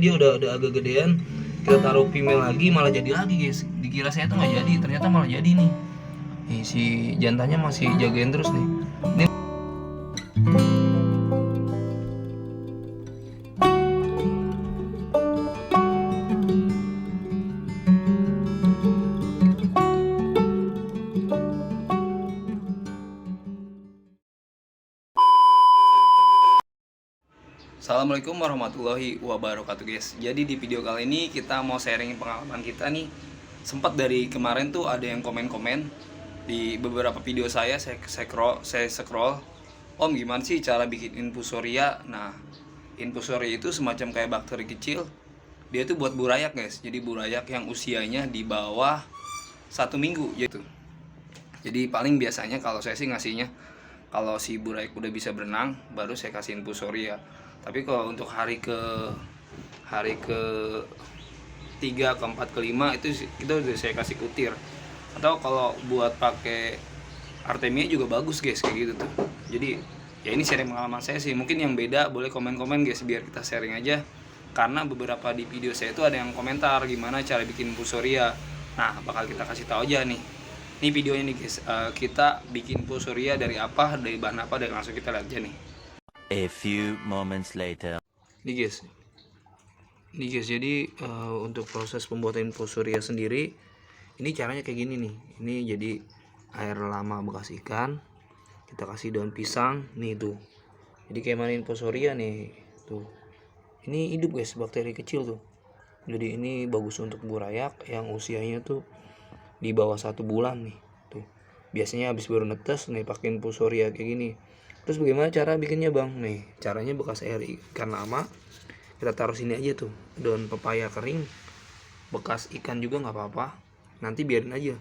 dia udah agak gedean, kita taruh female lagi malah jadi lagi guys. Dikira saya tuh nggak jadi, ternyata malah jadi nih. Nih si jantannya masih jagain terus nih. Ini Assalamualaikum warahmatullahi wabarakatuh guys. Jadi di video kali ini kita mau sharing pengalaman kita nih. Sempat dari kemarin tuh ada yang komen-komen di beberapa video saya scroll. Om, gimana sih cara bikin infusoria? Nah, infusoria itu semacam kayak bakteri kecil. Dia tuh buat burayak guys. Jadi burayak yang usianya di bawah 1 minggu gitu. Jadi paling biasanya kalau saya sih ngasihnya, kalau si burayak udah bisa berenang baru saya kasih infusoria. Tapi kalau untuk hari ke 3, ke 4, ke 5 itu kita udah saya kasih kutir. Atau kalau buat pakai artemia juga bagus guys, kayak gitu tuh. Jadi ya ini sharing pengalaman saya sih. Mungkin yang beda boleh komen-komen guys, biar kita sharing aja. Karena beberapa di video saya itu ada yang komentar gimana cara bikin infusoria. Nah, bakal kita kasih tahu aja nih. Ini videonya nih guys. Kita bikin infusoria dari apa, dari bahan apa, dan langsung kita lihat aja nih. A few moments later. Ini guys, jadi untuk proses pembuatan infusoria sendiri, ini caranya kayak gini nih. Ini jadi air lama bekas ikan, kita kasih daun pisang nih tuh. Jadi kayak mana infusoria nih tuh. Ini hidup guys, bakteri kecil tuh. Jadi ini bagus untuk burayak yang usianya tuh di bawah 1 bulan nih tuh. Biasanya habis baru netes nih pakai infusoria kayak gini. Terus bagaimana cara bikinnya bang? Nih caranya bekas air ikan lama kita taruh sini aja tuh, daun pepaya kering, bekas ikan juga nggak apa-apa. Nanti biarin aja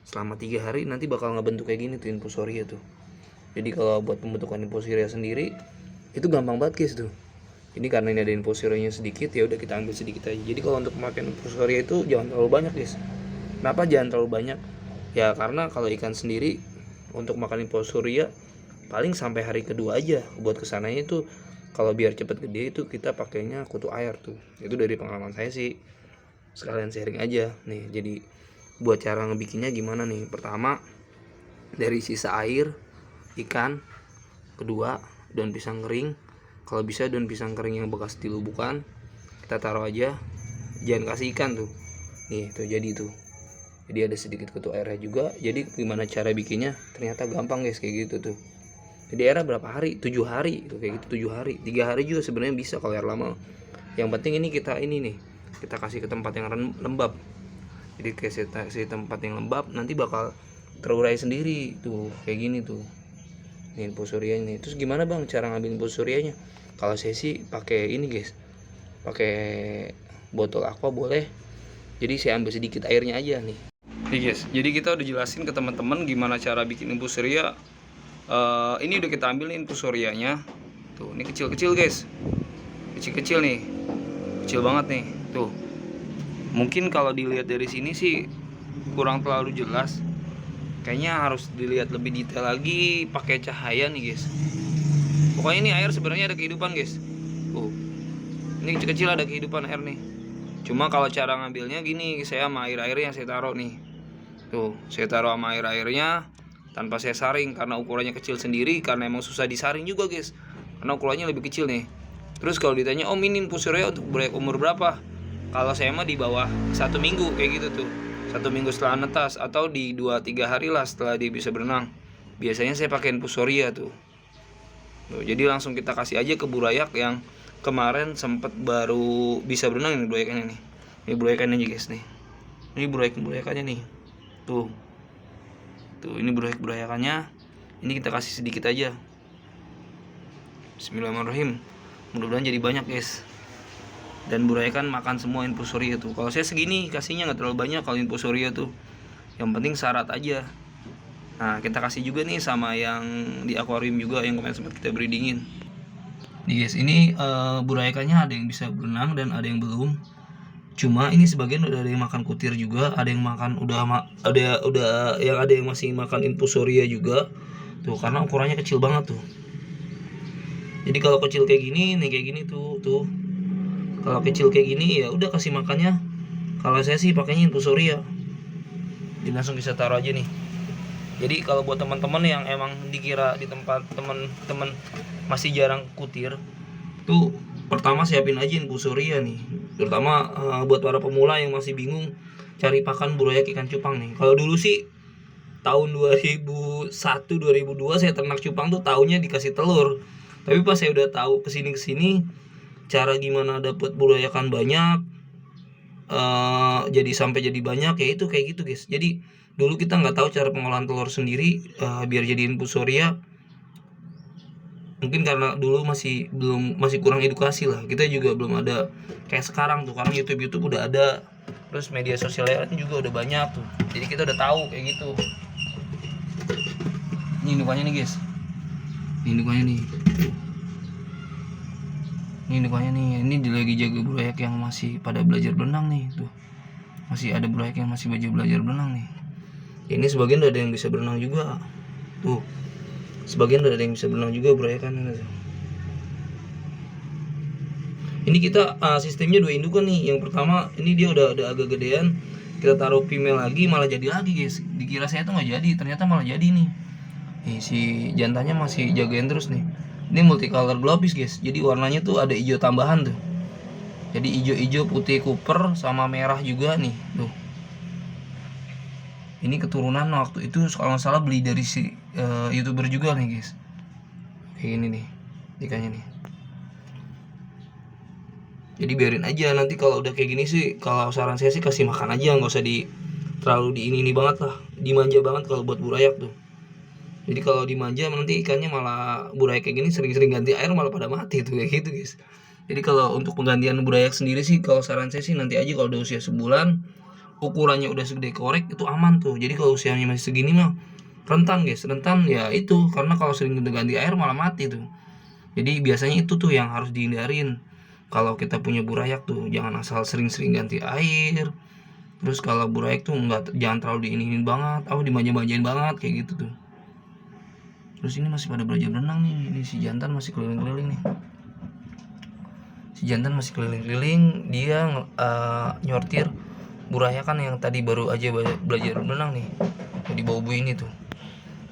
selama 3 hari, nanti bakal ngebentuk kayak gini tuh infusoria tuh. Jadi kalau buat pembentukan infusoria sendiri itu gampang banget guys tuh. Jadi karena ini ada infusorianya sedikit, ya udah kita ambil sedikit aja. Jadi kalau untuk pemakaian infusoria itu jangan terlalu banyak guys. Kenapa jangan terlalu banyak? Ya karena kalau ikan sendiri untuk makan infusoria paling sampai hari kedua aja. Buat kesananya itu kalau biar cepet gede itu kita pakainya kutu air tuh. Itu dari pengalaman saya sih, sekalian sharing aja nih. Jadi buat cara ngebikinnya gimana nih? Pertama dari sisa air ikan, kedua daun pisang kering. Kalau bisa daun pisang kering yang bekas dilubukkan kita taruh aja, jangan kasih ikan tuh. Nih tuh jadi tuh. Jadi ada sedikit kutu airnya juga. Jadi gimana cara bikinnya? Ternyata gampang guys kayak gitu tuh. Jadi airnya berapa hari? 7 hari itu kayak gitu, 7 hari. 3 hari juga sebenarnya bisa kalau air lama. Yang penting ini kita kasih ke tempat yang lembab. Jadi kasih tempat yang lembab, nanti bakal terurai sendiri tuh kayak gini tuh. Ini infusoria ini. Terus gimana bang cara ngambil infusorianya? Kalau saya sih pakai ini guys, pakai botol aqua boleh. Jadi saya ambil sedikit airnya aja nih. Nih guys, jadi kita udah jelasin ke teman-teman gimana cara bikin infusoria. Ini udah kita ambil nih infusorianya. Tuh, ini kecil-kecil guys. Kecil-kecil nih. Kecil banget nih. Tuh. Mungkin kalau dilihat dari sini sih kurang terlalu jelas. Kayaknya harus dilihat lebih detail lagi pakai cahaya nih guys. Pokoknya ini air sebenarnya ada kehidupan guys. Tuh. Ini kecil-kecil ada kehidupan air nih. Cuma kalau cara ngambilnya gini, saya sama air-airnya saya taruh nih. Tuh, saya taruh sama air-airnya tanpa saya saring karena ukurannya kecil sendiri, karena emang susah disaring juga guys karena ukurannya lebih kecil nih. Terus kalau ditanya om ini infusoria untuk burayak umur berapa, kalau saya mah di bawah 1 minggu kayak gitu tuh, 1 minggu setelah netas atau di 2-3 hari lah setelah dia bisa berenang. Biasanya saya pakai infusoria tuh. Jadi langsung kita kasih aja ke burayak yang kemarin sempet baru bisa berenang. Ini burayakannya nih, ini burayakannya aja guys nih, ini burayakannya nih tuh. Tuh ini burayakannya. Ini kita kasih sedikit aja. Bismillahirrahmanirrahim. Mudah-mudahan jadi banyak guys. Dan burayakan makan semua infusoria tuh. Kalau saya segini kasihnya nggak terlalu banyak kalau infusoria tuh. Yang penting syarat aja. Nah kita kasih juga nih sama yang di akuarium juga yang kemarin sempat kita breedingin. Nih guys, ini burayakannya ada yang bisa berenang dan ada yang belum. Cuma ini sebagian udah ada yang makan kutir juga, ada yang makan ada yang masih makan infusoria juga. Tuh karena ukurannya kecil banget tuh. Jadi kalau kecil kayak gini nih, kayak gini tuh. Kalau kecil kayak gini ya udah kasih makannya, kalau saya sih pakainya infusoria. Jadi langsung bisa taruh aja nih. Jadi kalau buat teman-teman yang emang dikira di tempat teman-teman masih jarang kutir, tuh pertama siapin aja infusoria nih. Terutama buat para pemula yang masih bingung cari pakan burayak ikan cupang nih. Kalau dulu sih tahun 2001 2002 saya ternak cupang tuh taunya dikasih telur. Tapi pas saya udah tahu kesini cara gimana dapat burayakan banyak, jadi sampai jadi banyak, ya itu kayak gitu guys. Jadi dulu kita nggak tahu cara pengolahan telur sendiri, biar jadi infusoria. Mungkin karena dulu masih kurang edukasi lah. Kita juga belum ada kayak sekarang tuh, karena YouTube udah ada, terus media sosial lain juga udah banyak tuh. Jadi kita udah tahu kayak gitu. Ini indukannya nih guys. Ini indukannya nih. Ini lagi jaga burayak yang masih pada belajar berenang nih tuh. Masih ada burayak yang masih belajar berenang nih. Ini sebagian udah ada yang bisa berenang juga. Tuh. Sebagian udah ada yang bisa berenang juga burayakan. Ini kita sistemnya 2 indukan nih. Yang pertama ini dia udah agak gedean. Kita taruh female lagi malah jadi lagi guys. Dikira saya tuh nggak jadi, ternyata malah jadi nih. Nih si jantannya masih jagain terus nih. Ini multicolor globis guys. Jadi warnanya tuh ada hijau tambahan tuh. Jadi hijau-hijau, putih kuper sama merah juga nih. Tuh. Ini keturunan waktu itu kalau nggak salah beli dari si YouTuber juga nih guys. Kayak ini nih ikannya nih. Jadi biarin aja, nanti kalau udah kayak gini sih, kalau saran saya sih kasih makan aja, nggak usah terlalu di ini banget lah, dimanja banget kalau buat burayak tuh. Jadi kalau dimanja nanti ikannya malah burayak kayak gini sering-sering ganti air malah pada mati tuh kayak gitu guys. Jadi kalau untuk penggantian burayak sendiri sih, kalau saran saya sih nanti aja kalau udah usia sebulan, ukurannya udah segede korek itu aman tuh. Jadi kalau usianya masih segini mah rentan guys, rentan ya itu, karena kalau sering ganti air malah mati tuh. Jadi biasanya itu tuh yang harus dihindarin. Kalau kita punya burayak tuh jangan asal sering-sering ganti air. Terus kalau burayak tuh jangan terlalu diinin banget, dimanja-manjain banget kayak gitu tuh. Terus ini masih pada belajar berenang nih. Ini si jantan masih keliling-keliling nih. Dia nyortir burayakan yang tadi baru aja belajar berenang nih. Di bawah buih ini tuh.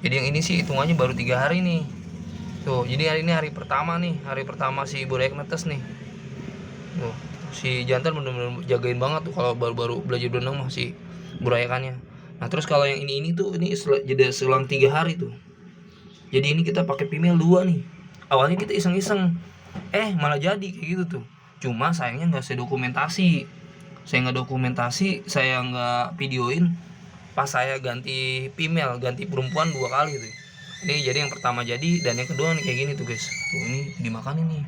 Jadi yang ini sih hitungannya baru 3 hari nih. Tuh, jadi hari ini hari pertama nih, hari pertama si burayak netes nih. Tuh, si jantan bener-bener jagain banget tuh kalau baru-baru belajar berenang masih burayakannya. Nah, terus kalau yang ini tuh ini jeda selang 3 hari tuh. Jadi ini kita pakai female 2 nih. Awalnya kita iseng-iseng, malah jadi kayak gitu tuh. Cuma sayangnya nggak saya dokumentasi. Saya nggak videoin pas saya ganti female, ganti perempuan 2 kali tuh. Ini jadi yang pertama jadi, dan yang kedua nih kayak gini tuh guys. Tuh ini dimakanin nih.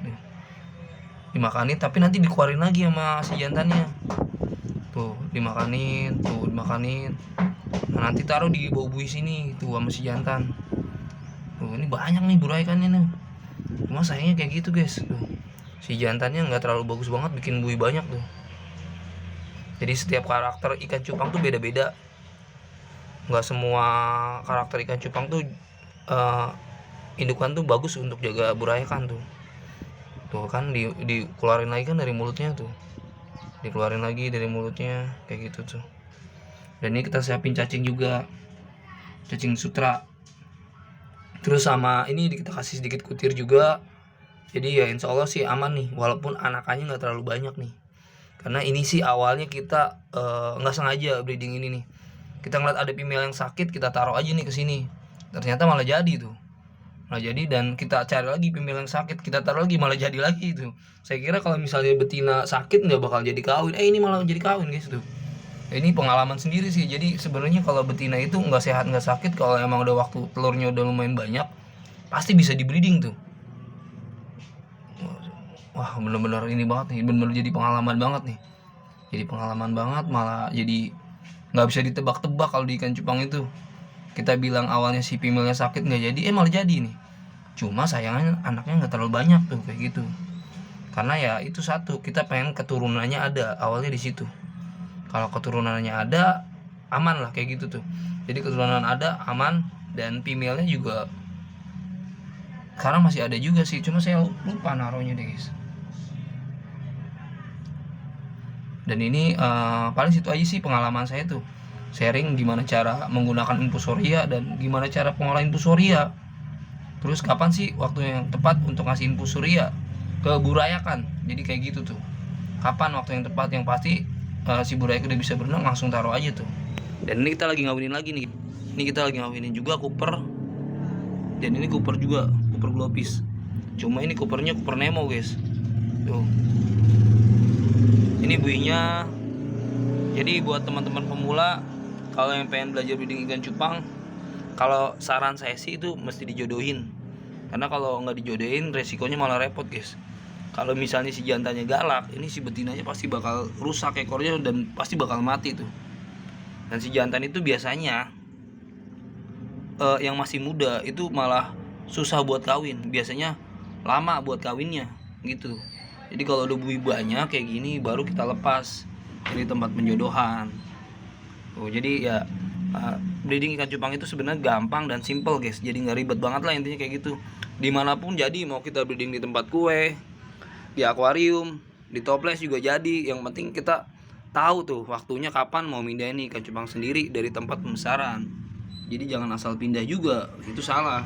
Dimakanin tapi nanti dikeluarin lagi sama si jantannya. Tuh dimakanin. Nah, nanti taruh di bawah buih sini tuh sama si jantan. Tuh ini banyak nih burayakannya nih. Cuma sayangnya kayak gitu guys. Tuh si jantannya nggak terlalu bagus banget bikin buih banyak tuh. Jadi setiap karakter ikan cupang tuh beda-beda. Nggak semua karakter ikan cupang tuh indukan tuh bagus untuk jaga burayakan tuh. Tuh kan dikeluarin lagi kan dari mulutnya tuh. Dikeluarin lagi dari mulutnya kayak gitu tuh. Dan ini kita siapin cacing juga. Cacing sutra. Terus sama ini kita kasih sedikit kutir juga. Jadi ya insya Allah sih aman nih, walaupun anakannya nggak terlalu banyak nih. Karena ini sih awalnya kita nggak sengaja breeding ini nih. Kita ngeliat ada female yang sakit, kita taruh aja nih ke sini. Ternyata malah jadi tuh. Dan kita cari lagi female yang sakit, kita taruh lagi malah jadi lagi itu. Saya kira kalau misalnya betina sakit nggak bakal jadi kawin, ini malah jadi kawin guys tuh. Ini pengalaman sendiri sih. Jadi sebenarnya kalau betina itu nggak sehat nggak sakit, kalau emang udah waktu telurnya udah lumayan banyak pasti bisa di breeding tuh. Wah bener-bener ini banget nih, bener-bener jadi pengalaman banget nih. Jadi pengalaman banget, malah jadi nggak bisa ditebak-tebak kalau di ikan cupang itu. Kita bilang awalnya si female-nya sakit nggak jadi, malah jadi nih. Cuma sayangnya anaknya nggak terlalu banyak tuh kayak gitu. Karena ya itu satu, kita pengen keturunannya ada, awalnya di situ. Kalau keturunannya ada, aman lah kayak gitu tuh. Jadi keturunan ada, aman, dan female-nya juga sekarang masih ada juga sih, cuma saya lupa naruhnya deh guys. Dan ini paling situ aja sih pengalaman saya tuh, sharing gimana cara menggunakan infusoria dan gimana cara pengolahan infusoria. Terus kapan sih waktu yang tepat untuk ngasih infusoria ke burayakan. Jadi kayak gitu tuh, kapan waktu yang tepat. Yang pasti si burayak udah bisa berenang langsung taruh aja tuh. Dan ini kita lagi ngawinin lagi nih, ini kita lagi ngawinin juga Cooper. Dan ini Cooper juga, Cooper Globis. Cuma ini Coopernya Cooper Nemo guys. Tuh, ini buinya. Jadi buat teman-teman pemula, kalau yang pengen belajar breeding ikan cupang, kalau saran saya sih itu mesti dijodohin. Karena kalau nggak dijodohin resikonya malah repot guys. Kalau misalnya si jantannya galak, ini si betinanya pasti bakal rusak ekornya dan pasti bakal mati tuh. Dan si jantan itu biasanya yang masih muda itu malah susah buat kawin, biasanya lama buat kawinnya gitu. Jadi kalau udah bui banyak kayak gini baru kita lepas dari tempat penjodohan. Jadi ya breeding ikan cupang itu sebenarnya gampang dan simple guys. Jadi nggak ribet banget lah intinya kayak gitu. Dimanapun jadi, mau kita breeding di tempat kue, di akuarium, di toples juga jadi. Yang penting kita tahu tuh waktunya kapan mau mindahin ikan cupang sendiri dari tempat pembesaran. Jadi jangan asal pindah juga, itu salah.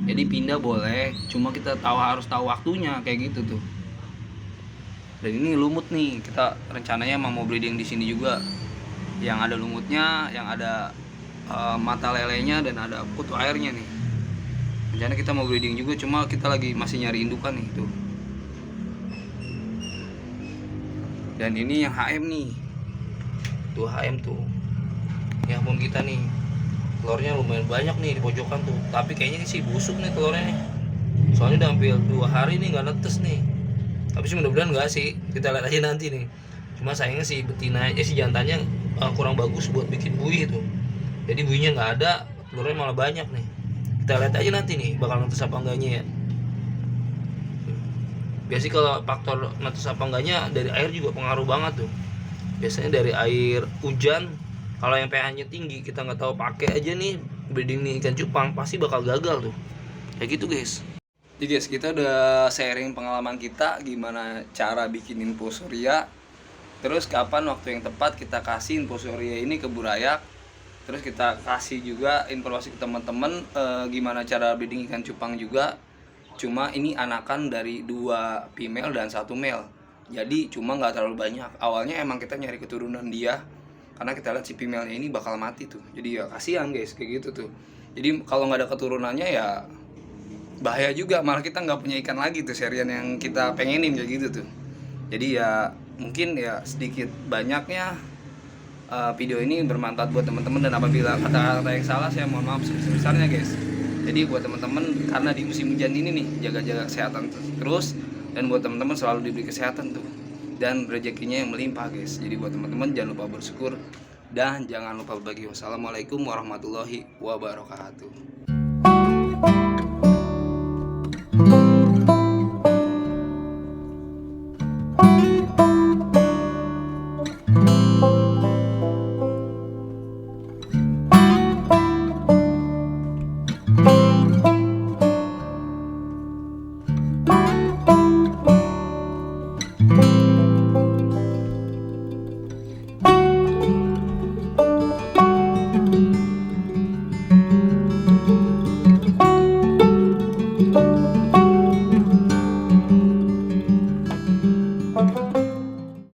Jadi pindah boleh, cuma kita harus tahu waktunya kayak gitu tuh. Dan ini lumut nih, kita rencananya mau breeding di sini juga, yang ada lumutnya, yang ada mata lelenya dan ada kutu airnya nih. Rencana kita mau breeding juga, cuma kita lagi masih nyari indukan nih tuh. Dan ini yang HM nih, tuh HM tuh, ya ampun kita nih. Telurnya lumayan banyak nih di pojokan tuh, tapi kayaknya sih busuk nih telurnya nih. Soalnya udah hampir 2 hari nih nggak netes nih. Tapi sih mudah-mudahan nggak sih, kita lihat aja nanti nih. Cuma sayangnya si betina, si jantannya kurang bagus buat bikin bui itu. Jadi buinya nggak ada, telurnya malah banyak nih. Kita lihat aja nanti nih bakal netes apa enggaknya ya. Biasanya kalau faktor netes apa enggaknya dari air juga pengaruh banget tuh. Biasanya dari air hujan. Kalau yang pH-nya tinggi, kita nggak tahu pakai aja nih breeding nih ikan cupang, pasti bakal gagal tuh. Kayak gitu guys. Jadi guys, kita udah sharing pengalaman kita gimana cara bikin infusoria. Terus kapan waktu yang tepat kita kasih infusoria ini ke burayak. Terus kita kasih juga informasi ke teman-teman gimana cara breeding ikan cupang juga. Cuma ini anakan dari 2 female dan 1 male. Jadi cuma nggak terlalu banyak. Awalnya emang kita nyari keturunan dia, karena kita lihat si female-nya ini bakal mati tuh. Jadi ya kasihan guys kayak gitu tuh. Jadi kalau nggak ada keturunannya ya bahaya juga, malah kita nggak punya ikan lagi tuh serian yang kita pengenin kayak gitu tuh. Jadi ya mungkin ya sedikit banyaknya video ini bermanfaat buat teman-teman, dan apabila kata-kata yang salah saya mohon maaf sebesar-besarnya guys. Jadi buat teman-teman, karena di musim hujan ini nih, jaga-jaga kesehatan terus, dan buat teman-teman selalu diberi kesehatan tuh dan rezekinya yang melimpah guys. Jadi buat teman-teman jangan lupa bersyukur dan jangan lupa berbagi. Wassalamualaikum warahmatullahi wabarakatuh.